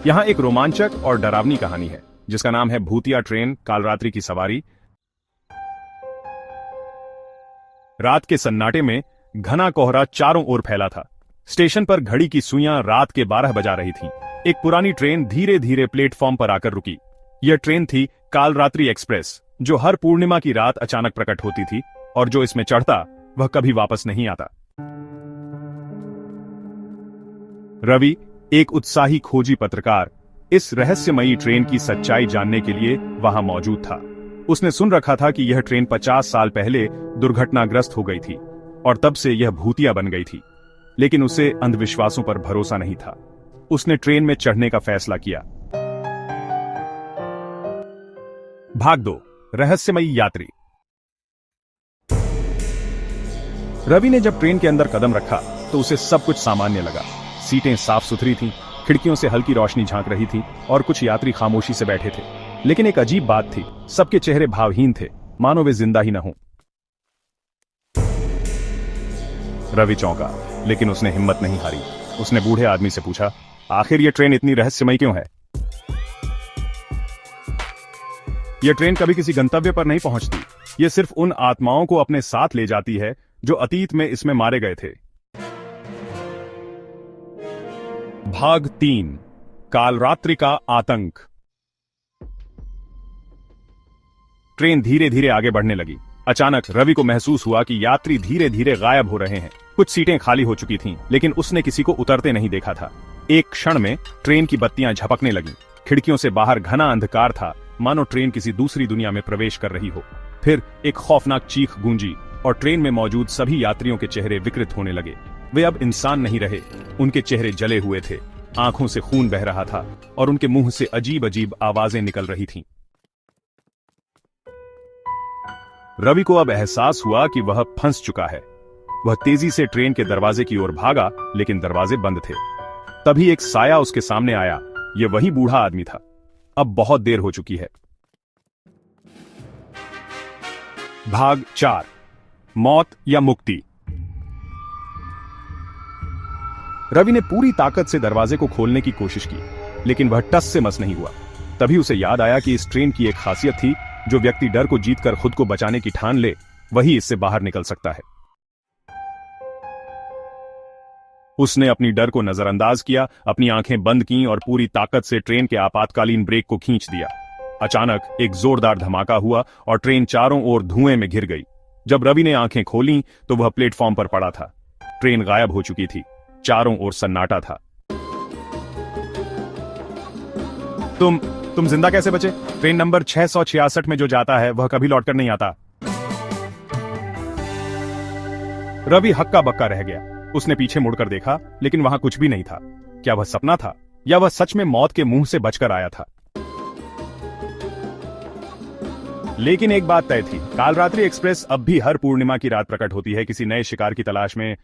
यहाँ एक रोमांचक और डरावनी कहानी है जिसका नाम है भूतिया ट्रेन कालरात्रि की सवारी। रात के सन्नाटे में घना कोहरा चारों ओर फैला था। स्टेशन पर घड़ी की सुइयां रात के 12 बजा रही थीं। एक पुरानी ट्रेन धीरे धीरे प्लेटफॉर्म पर आकर रुकी। यह ट्रेन थी कालरात्रि एक्सप्रेस, जो हर पूर्णिमा की रात अचानक प्रकट होती थी और जो इसमें चढ़ता वह कभी वापस नहीं आता। रवि, एक उत्साही खोजी पत्रकार, इस रहस्यमयी ट्रेन की सच्चाई जानने के लिए वहां मौजूद था। उसने सुन रखा था कि यह ट्रेन 50 साल पहले दुर्घटनाग्रस्त हो गई थी और तब से यह भूतिया बन गई थी, लेकिन उसे अंधविश्वासों पर भरोसा नहीं था। उसने ट्रेन में चढ़ने का फैसला किया। भाग 2, रहस्यमयी यात्री। रवि ने जब ट्रेन के अंदर कदम रखा तो उसे सब कुछ सामान्य लगा। सीटें साफ सुथरी थीं, खिड़कियों से हल्की रोशनी झांक रही थी और कुछ यात्री खामोशी से बैठे थे। लेकिन एक अजीब बात थी, सबके चेहरे भावहीन थे, मानो वे जिंदा ही न हों। रवि चौंका, लेकिन उसने हिम्मत नहीं हारी। उसने बूढ़े आदमी से पूछा, आखिर यह ट्रेन इतनी रहस्यमयी क्यों है? यह ट्रेन कभी किसी गंतव्य पर नहीं पहुंचती। यह सिर्फ उन आत्माओं को अपने साथ ले जाती है जो अतीत में इसमें मारे गए थे। भाग 3, कालरात्रि का आतंक। ट्रेन धीरे धीरे आगे बढ़ने लगी। अचानक रवि को महसूस हुआ कि यात्री धीरे धीरे गायब हो रहे हैं। कुछ सीटें खाली हो चुकी थीं, लेकिन उसने किसी को उतरते नहीं देखा था। एक क्षण में ट्रेन की बत्तियां झपकने लगीं। खिड़कियों से बाहर घना अंधकार था, मानो ट्रेन किसी दूसरी दुनिया में प्रवेश कर रही हो। फिर एक खौफनाक चीख गूंजी और ट्रेन में मौजूद सभी यात्रियों के चेहरे विकृत होने लगे। वे अब इंसान नहीं रहे। उनके चेहरे जले हुए थे, आंखों से खून बह रहा था और उनके मुंह से अजीब अजीब आवाजें निकल रही थीं। रवि को अब एहसास हुआ कि वह फंस चुका है। वह तेजी से ट्रेन के दरवाजे की ओर भागा, लेकिन दरवाजे बंद थे। तभी एक साया उसके सामने आया। यह वही बूढ़ा आदमी था। अब बहुत देर हो चुकी है। भाग 4, मौत या मुक्ति। रवि ने पूरी ताकत से दरवाजे को खोलने की कोशिश की, लेकिन वह टस से मस नहीं हुआ। तभी उसे याद आया कि इस ट्रेन की एक खासियत थी, जो व्यक्ति डर को जीतकर खुद को बचाने की ठान ले, वही इससे बाहर निकल सकता है। उसने अपनी डर को नजरअंदाज किया, अपनी आंखें बंद कीं और पूरी ताकत से ट्रेन के आपातकालीन ब्रेक को खींच दिया। अचानक एक जोरदार धमाका हुआ और ट्रेन चारों ओर धुएं में घिर गई। जब रवि ने आंखें खोलीं तो वह प्लेटफॉर्म पर पड़ा था। ट्रेन गायब हो चुकी थी। चारों ओर सन्नाटा था। तुम जिंदा कैसे बचे? ट्रेन नंबर 666 में जो जाता है वह कभी लौटकर नहीं आता। रवि हक्का बक्का रह गया। उसने पीछे मुड़कर देखा, लेकिन वहां कुछ भी नहीं था। क्या वह सपना था या वह सच में मौत के मुंह से बचकर आया था? लेकिन एक बात तय थी, कालरात्रि एक्सप्रेस अब भी हर पूर्णिमा की रात प्रकट होती है, किसी नए शिकार की तलाश में।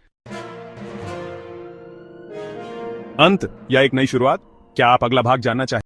अंत या एक नई शुरुआत? क्या आप अगला भाग जानना चाहें?